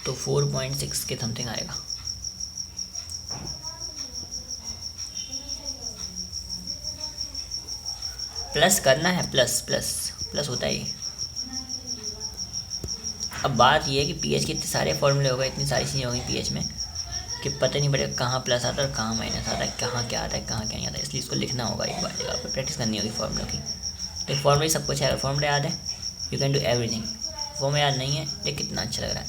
तो 4.6 के समथिंग आएगा। प्लस करना है, प्लस होता है ये। अब बात ये है कि पीएच के इतने सारे फॉर्मूले हो गए, इतनी सारी चीज़ें हो गई पीएच में कि पता नहीं पड़ेगा कहाँ प्लस आता है और कहाँ माइनस आता है, कहाँ क्या आता है कहाँ क्या नहीं आता है, इसलिए इसको लिखना होगा एक बार जगह पर, प्रैक्टिस करनी होगी फॉर्मूला की। तो फॉर्मूला सब कुछ है, अगर फॉर्मूला याद है you can do everything, formula याद नहीं है देख कितना अच्छा लग रहा है,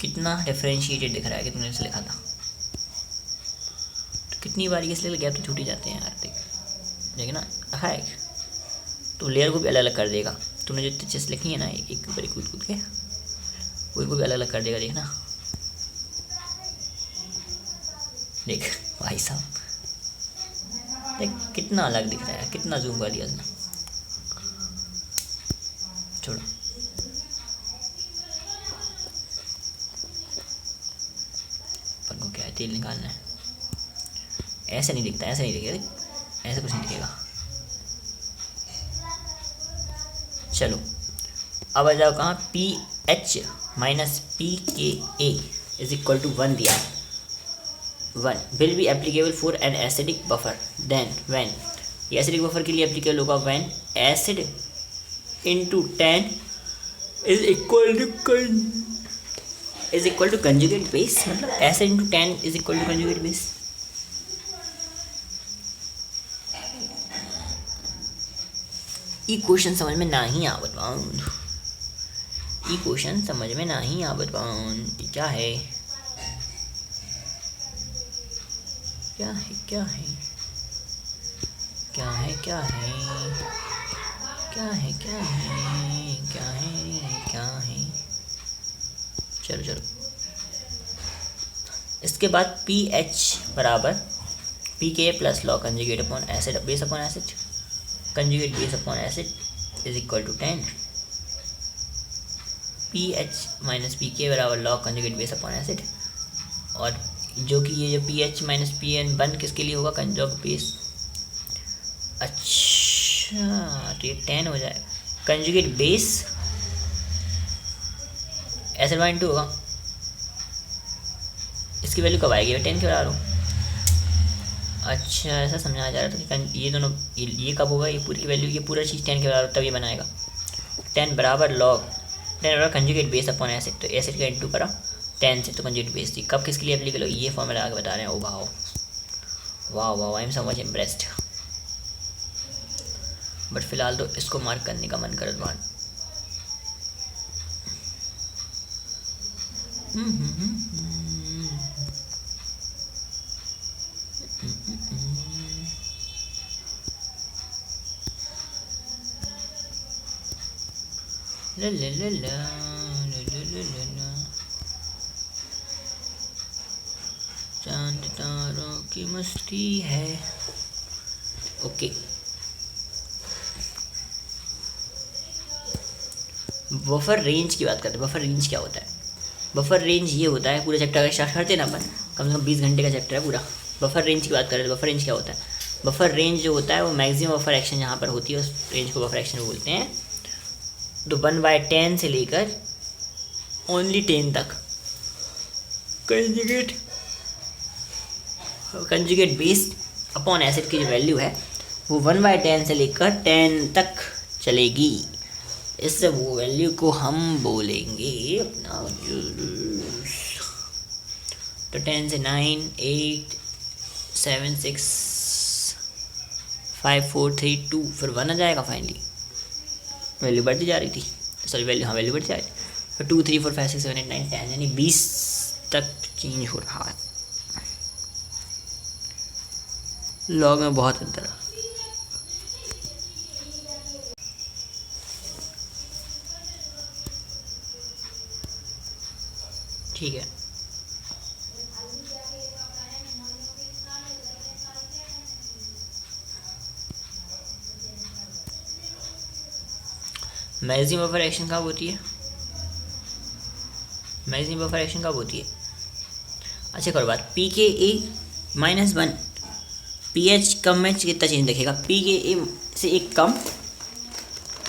कितना डिफरेंशिएटेड दिख रहा है कि तुमने इसे लिखा था। तो कितनी बार ये इसलिए गैप तो छूट ही जाते हैं यार, देखना रखा है, तो लेयर को भी अलग अलग कर देगा, तुमने जो चीज़ लिखी है ना एक बारी कूद के वही को भी अलग अलग कर देगा, देखना देख भाई साहब, देख कितना अलग दिख रहा है, कितना जूम कर दिया उसने, छोड़ो। अपन को क्या है, तेल निकालना है, ऐसे नहीं दिखता, ऐसे नहीं दिखेगा, ऐसे कुछ नहीं दिखेगा। चलो अब आ जाओ कहाँ, pH minus pKa is equal to 1 दिया, 1 will be applicable for an acidic buffer, then when, ये एसिडिक बफर के लिए एप्लीकेबल होगा when acid into 10 is equal to is equal to conjugate base, मतलब acid into 10 is equal to conjugate base. ई question समझ में नहीं आवत बाउंड, ई क्वेश्चन समझ में नहीं आवत बाउंड। क्या है क्या है क्या है क्या है क्या है क्या है क्या है क्या है क्या है। चलो चलो, इसके बाद पी एच बराबर P K plus log conjugate upon acid base upon acid, conjugate base upon acid is equal to 10। P H minus P K बराबर log conjugate base upon acid, और जो कि ये जो P H minus P N बन किसके लिए होगा, कंजुगेट बेस। अच्छा तो ये 10 हो जाएगा, कंजुगेट बेस एसिड माइन 2 होगा। इसकी वैल्यू कब आएगी, 10 के बराबर हो। अच्छा ऐसा समझाया जा रहा था कि ये दोनों ये कब होगा, ये पूरी की वैल्यू, ये पूरा चीज़ 10 के बराबर तब ये बनाएगा। 10 बराबर लॉग 10 बराबर कंजुगेट बेस अपॉन एसिड, तो एसिड का इंटू करा 10 से, तो कंजुगेट बेस थी। कब किसके लिए एप्लीकेबल हो, ये फॉर्मूला आगे बता रहे हैं। ओ वाओ वाह वाह, I am so much impressed. But फिलहाल तो इसको मार्क करने का मन कर बात। ला ला ला ला ला ला ला ला, चांद तारों की मस्ती है। ओके, बफर रेंज की बात करते हैं। बफर रेंज क्या होता है, बफर रेंज ये होता है, पूरे चैप्टर का स्टार्ट करते हैं ना अपन, कम से कम 20 घंटे का चैप्टर है पूरा। बफर रेंज की बात करें तो बफर रेंज क्या होता है, बफर रेंज जो होता है वो मैक्सिमम बफर एक्शन जहाँ पर होती है उस रेंज को बफर एक्शन बोलते हैं। तो 1/10 से लेकर ओनली 10 तक कंजुगेट बेस अपॉन एसिड की जो वैल्यू है वो 1/10 से लेकर 10 तक चलेगी। इससे वो वैल्यू को हम बोलेंगे अपना, तो 10 से 9 8 7 6 5 4 3 2 फिर 1 आ जाएगा। फाइनली वैल्यू बढ़ती जा रही थी, सॉरी वैल्यू, हाँ वैल्यू बढ़ती जा रही थी। फिर 2 3 4 5 6 7 8 9 10 यानी 20 तक चेंज हो रहा है। लॉग में बहुत अंतर है। ठीक है, मैक्सिमम बफर एक्शन कब होती है, मैक्सिमम बफर एक्शन कब होती है। अच्छा करो बात, पी के ए -1 पी एच कम में कितना चेंज दिखेगा, पी के ए से एक कम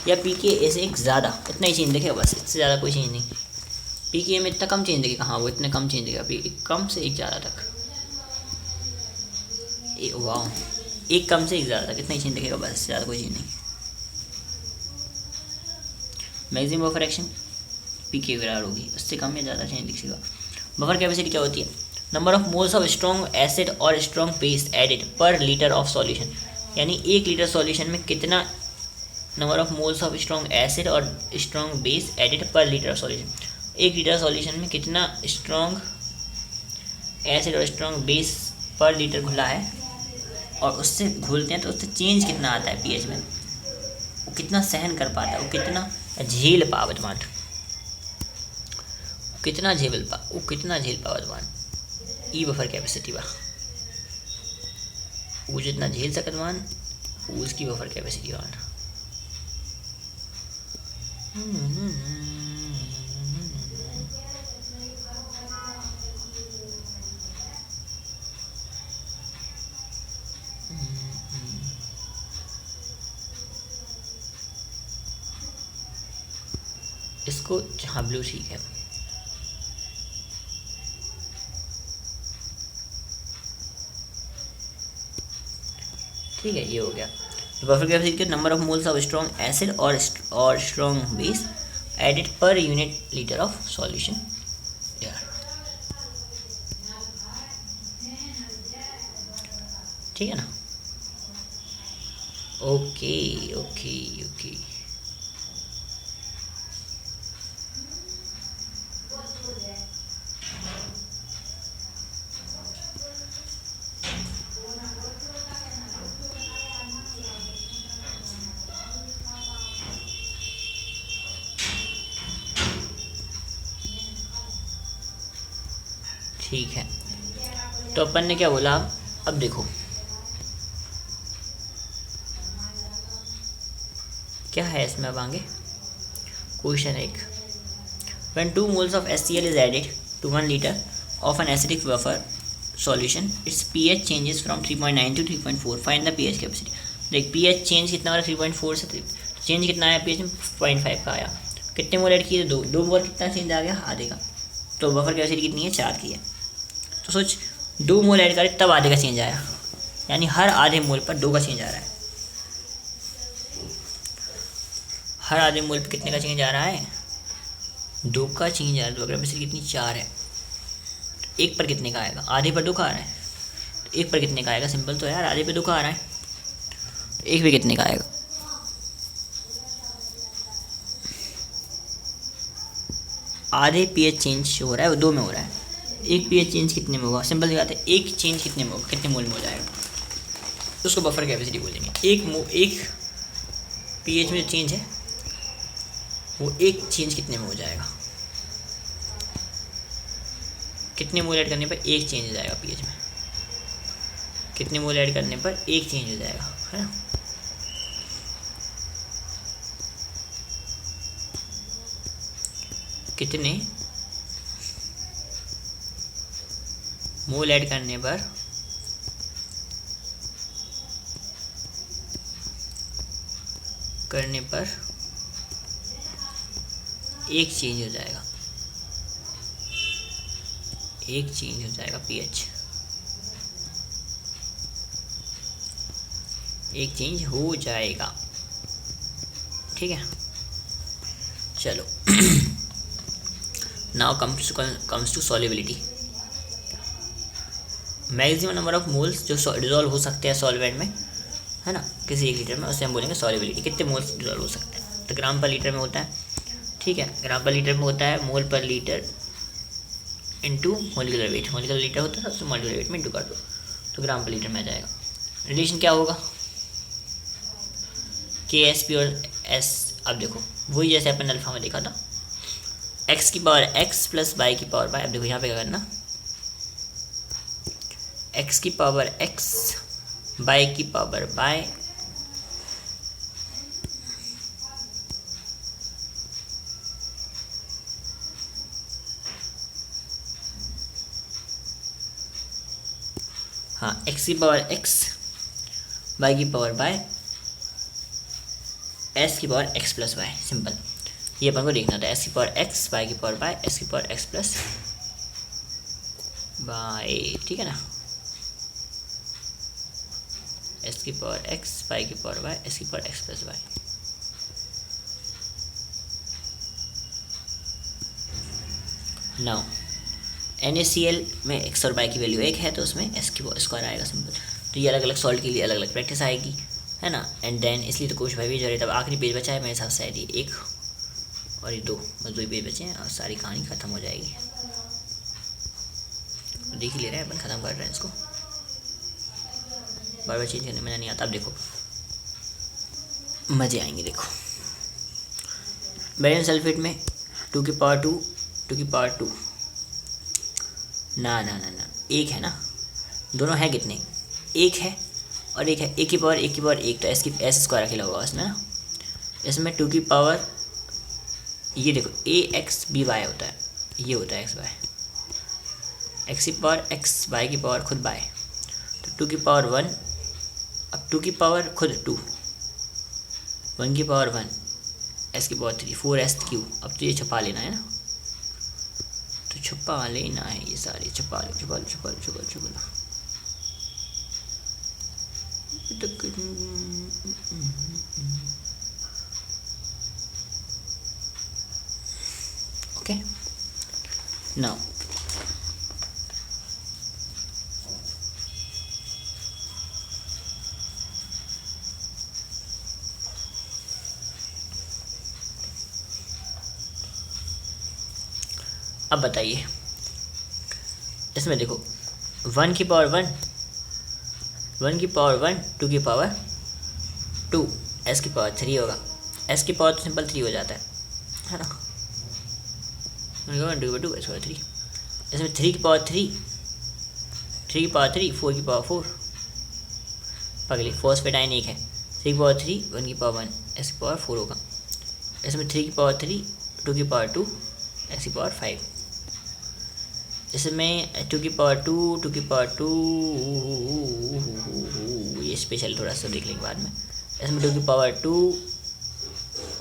या पी के ए से एक ज़्यादा, इतना ही चेंज दिखेगा बस, इससे ज़्यादा कोई चेंज नहीं। पी के ए में इतना कम चेंज दिखेगा, हाँ वो इतने कम चेंज दिखेगा, पी एक कम से एक ज़्यादा तक, वाह एक कम से एक ज़्यादा तक इतना ही चेंज दिखेगा बस, ज़्यादा कोई चेंज नहीं। Maximum buffer action P K बराबर होगी, उससे कम या ज़्यादा चेंज दिखेगा। बफर कैपेसिटी क्या होती है, number of moles of strong acid और स्ट्रॉन्ग बेस एडिड पर लीटर ऑफ सॉल्यूशन, यानी 1 लीटर सॉल्यूशन में कितना number of moles of strong acid और स्ट्रॉन्ग बेस एडिड पर litre of solution, 1 litre solution में कितना स्ट्रॉन्ग एसिड और स्ट्रॉन्ग बेस पर लीटर घुला है, और उससे घुलते हैं तो उससे चेंज कितना आता है पीएच में, वो कितना सहन कर पाता है, वो कितना झेल पावत मान, कितना झेल पावत मान। ई बफर कैपेसिटी बा, वो जितना झेल सकत मान उसकी बफर कैपेसिटी मान। इसको हाँ ब्लू ठीक है, ठीक है ये हो गया। बफर कैपेसिटी के number of moles of strong acid और strong base added per unit litre of solution यार, ठीक है ना। ओके ओके ओके, ठीक है। तो अपन ने क्या बोला, अब देखो क्या है इसमें अब आगे क्वेश्चन एक। When 2 moles of HCl is added to 1 liter of an acidic buffer solution, its pH changes from 3.9 to 3.4. Find the pH capacity. देख pH चेंज कितना हो रहा है, 3.4 से चेंज कितना आया pH में 0.5 का आया। कितने मोल ऐड किए, दो मोल, कितना चेंज आ गया, आधे का। तो बफर कैपेसिटी कितनी है, 4 की है। तो सोच 2 मोल ऐड करे तब आधे का चेंज आया, यानी हर आधे मोल पर 2 का चेंज आ रहा है। हर आधे मोल पर कितने का चेंज आ रहा है, 2 का चेंज आ रहा है। तो कैपेसिटी कितनी, 4 है। एक पर कितने का आएगा, आधे पर 2 का आ रहा है। तो एक पर कितने का आएगा, सिंपल तो यार, आधे पे 2 का आ रहा है। तो एक पे कितने का आएगा, आधे पीएच चेंज हो रहा है वो 2 में हो रहा है। एक पीएच चेंज कितने में होगा, सिंपल सी बात है, एक चेंज कितने में होगा, कितने मोल में हो जाएगा, तो उसको बफर कैपेसिटी बोलेंगे। एक पीएच में जो चेंज है वो एक चेंज कितने में हो जाएगा, कितने मोल ऐड करने पर एक चेंज हो जाएगा पीएच में, कितने मोल ऐड करने पर एक चेंज हो जाएगा, है ना। कितने मोल ऐड करने पर एक चेंज हो जाएगा, एक चेंज हो जाएगा पीएच, एक चेंज हो जाएगा, ठीक है। चलो now comes to solubility. Maximum number of moles जो डिजॉल्व हो सकते हैं सॉल्वेंट में, है ना, किसी 1 लीटर में, उससे हम बोलेंगे सॉल्युबिलिटी। कितने मोल्स डिजॉल्व हो सकते हैं, तो ग्राम पर लीटर में होता है, ठीक है। ग्राम पर लीटर में होता है, मोल पर litre into molecular weight, molecular litre होता है तो मोलिकुलर वेट में इंटू कर दो, तो ग्राम पर लीटर में आ जाएगा। रिलेशन क्या होगा, KSP और S। अब देखो वही जैसे अपन अल्फा में देखा था, x की पावर x प्लस y की पावर y। अब देखो यहाँ पे क्या करना, x की पावर x, y की पावर y, हाँ, x की पावर x, y की पावर y, s की power x plus y। Simple, ये अपन को देखना था, s की पावर x, y की पावर y, s की पावर x प्लस y, ठीक है ना। s की पावर x, y की पावर y, s की power x plus y। Now NaCl में x और y की वैल्यू 1 है, तो उसमें s की स्क्वायर आएगा, सिंपल। तो ये अलग अलग सॉल्ट के लिए अलग अलग प्रैक्टिस आएगी, है ना। एंड देन इसलिए तो कुछ भाई भी जरूरी, तब आखिरी पेज बचा है मेरे साथ, शायद ये 1 और ये 2, बस 2 ही पेज बचे हैं और सारी कहानी ख़त्म हो जाएगी। देख ही ले रहे हैं अपन, ख़त्म कर रहे हैं इसको, बार बार चेंज करने में नहीं आता। अब देखो मज़े आएंगे, देखो बेरियम सल्फेट में 2 की पावर 2, 2 की पावर 2, ना ना ना ना, एक है ना, दोनों है कितने, एक है और एक है, एक की पावर एक की पावर एक, तो एस की एस स्क्वायर अकेला होगा उसमें ना। इसमें 2 की पावर, ये देखो AXBY होता है, ये होता है XY, x की पावर x, y की पावर खुद y, तो 2 की पावर 1, अब 2 की पावर खुद 2, 1 की पावर 1, s की पावर 3, 4s3। अब तो ये छुपा लेना है ना, तो छुपा लेना है, ये सारे छुपा लो छुपा लो छुपा लो छुपा लो छुपा लो। ओके, नाउ अब बताइए इसमें देखो 1 की पावर 1, 1 की पावर 1, 2 की पावर 2, s की पावर 3 होगा। s की पावर तो सिंपल 3 हो जाता है ना, 1 2 2 s पावर 3। इसमें 3 की पावर 3, 3 की पावर 3, 4 की पावर 4, पगली फॉस्फेटाइन एक है, 3 की पावर 3, 1 की पावर 1, s की पावर 4 होगा। इसमें 3 की पावर 3, 2 की पावर 2, s की पावर 5। इसमें 2 की पावर 2, 2 की पावर 2, ये स्पेशल थोड़ा सा देख लेंगे बाद में। इसमें 2 की पावर 2,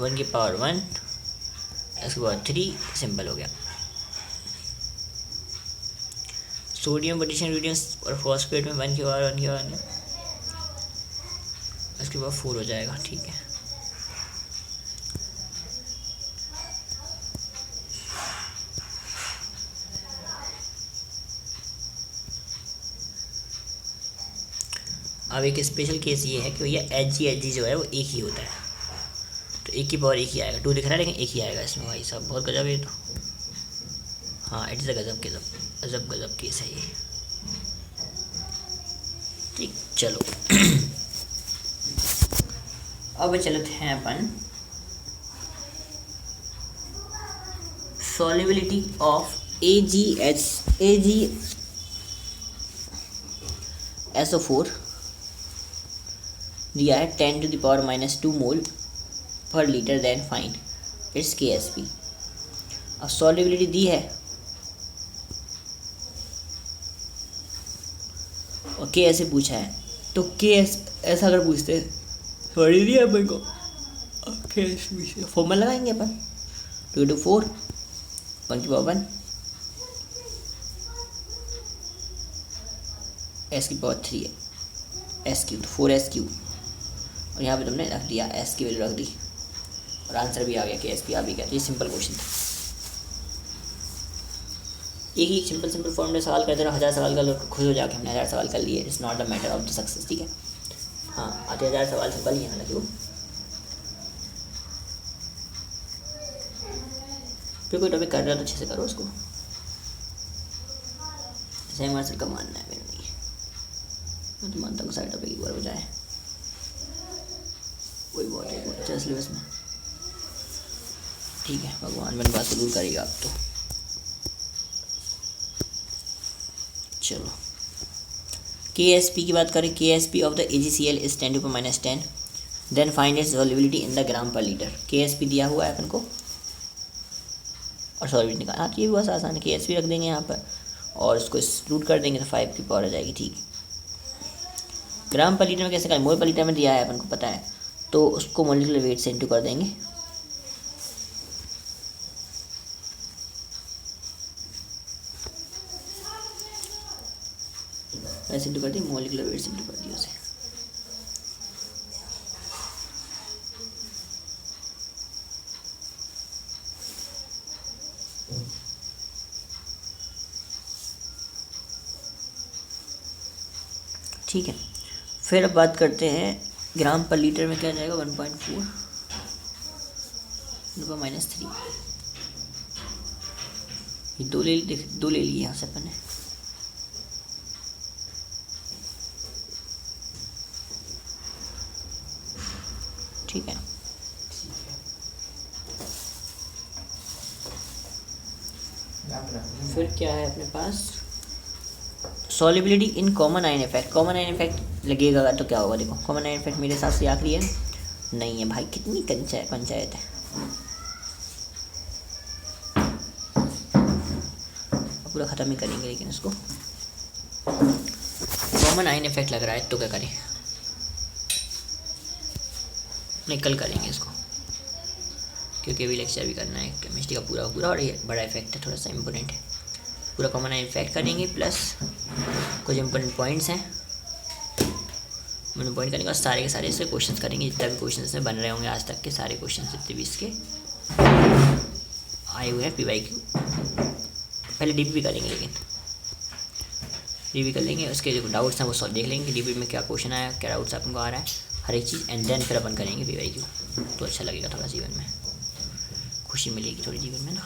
1 की पावर 1, s की पावर 3, सिंपल हो गया। सोडियम पोटेशियम रेडियम और फॉस्फेट में 1 की पावर 1 की पावर 1, इसके बाद 4 हो जाएगा। ठीक है, अब एक स्पेशल केस ये है कि भैया Hg जो है वो एक ही होता है, तो 1 की पावर 1 ही आएगा। 2 दिख रहा है लेकिन 1 ही आएगा इसमें। भाई साहब बहुत गजब है ये तो। हाँ, इट इज़ अ गजब गजब केस है ये। ठीक, चलो अब चलते हैं अपन सॉल्युबिलिटी ऑफ AgSO4 दिया है 10⁻⁻² मोल पर litre, then find its KSP। अब सॉल्युबिलिटी दी है और के ऐसे पूछा है, तो के ऐसा अगर पूछते सॉरी दिया है मेरे को, फॉर्मूला लगाएंगे अपन 2 to 4, 1 की पावर 1, s की पावर 3 है, s क्यूब, 4s क्यूब, और यहाँ पे तुमने रख दिया s की वैल्यू रख दी और आंसर भी आ गया कि KSP आ भी गया। ये सिंपल क्वेश्चन था। एक ही सिंपल फॉर्म में सवाल करते रहो, 1000 सवाल कर खुश हो जाके हमने 1000 सवाल कर लिए। It's not the matter of the success. ठीक है, हाँ, आते 1000 सवाल सिंपल ही है, हालांकि वो फिर कोई टॉपिक कर रहा है तो अच्छे से करो उसको। सेम आंसर का मानना है मेरा नहीं, मैं तो मानता हूँ सारे टॉपिक एक बार हो जाए, वही बहुत है अच्छा सिलेबस में। ठीक है, भगवान मेरी बात जरूर करेगा आप तो। चलो KSP की बात करें, KSP of the AgCl is 10⁻⁻10, then find its solubility in the gram per litre. KSP दिया हुआ है अपन को और सॉल्युबिलिटी निकालना। हाँ, ये भी बहुत आसान है, KSP रख देंगे यहाँ पर और इसको रूट कर देंगे तो 5 की पावर आ जाएगी। ठीक, ग्राम पर लीटर में कैसे करें, मोल पर लीटर में दिया है अपन को पता है, तो उसको मॉलिक्यूलर वेट से इंटू कर देंगे। ऐसे इंटू कर दी, मॉलिक्यूलर वेट से इंटू कर दिया उसे। ठीक है, फिर अब बात करते हैं ग्राम पर लीटर में क्या जाएगा, 1.4 -3। ये दो ले लिए यहाँ से अपन ने। ठीक है, फिर क्या है अपने पास, solubility in common ion effect. Common ion effect लगेगा तो क्या होगा, देखो कॉमन आयन इफेक्ट मेरे हिसाब से आखिरी है, नहीं है भाई, कितनी पंचायत है। पूरा ख़त्म ही करेंगे लेकिन इसको, कॉमन आयन इफेक्ट लग रहा है तो क्या करें, नहीं कल करेंगे इसको क्योंकि अभी लेक्चर भी करना है केमिस्ट्री का पूरा और ये बड़ा इफेक्ट है, थोड़ा सा इम्पोर्टेंट है। पूरा कॉमन आयन इफेक्ट करेंगे प्लस कुछ इंपॉर्टेंट पॉइंट्स हैं मैंने पॉइंट करेंगे और सारे के सारे इससे क्वेश्चंस करेंगे। जितने भी क्वेश्चन इसमें बन रहे होंगे आज तक के सारे क्वेश्चन जितने भी इसके आए हुए हैं PYQ, पहले DP करेंगे, लेकिन DP कर लेंगे, उसके जो डाउट्स हैं वो सॉल्व देख लेंगे, DP में क्या क्वेश्चन आया, क्या डाउट्स आपको आ रहा है, हर एक चीज़, एंड देन फिर अपन करेंगे PYQ। तो अच्छा लगेगा, थोड़ा जीवन में खुशी मिलेगी थोड़ी जीवन में ना।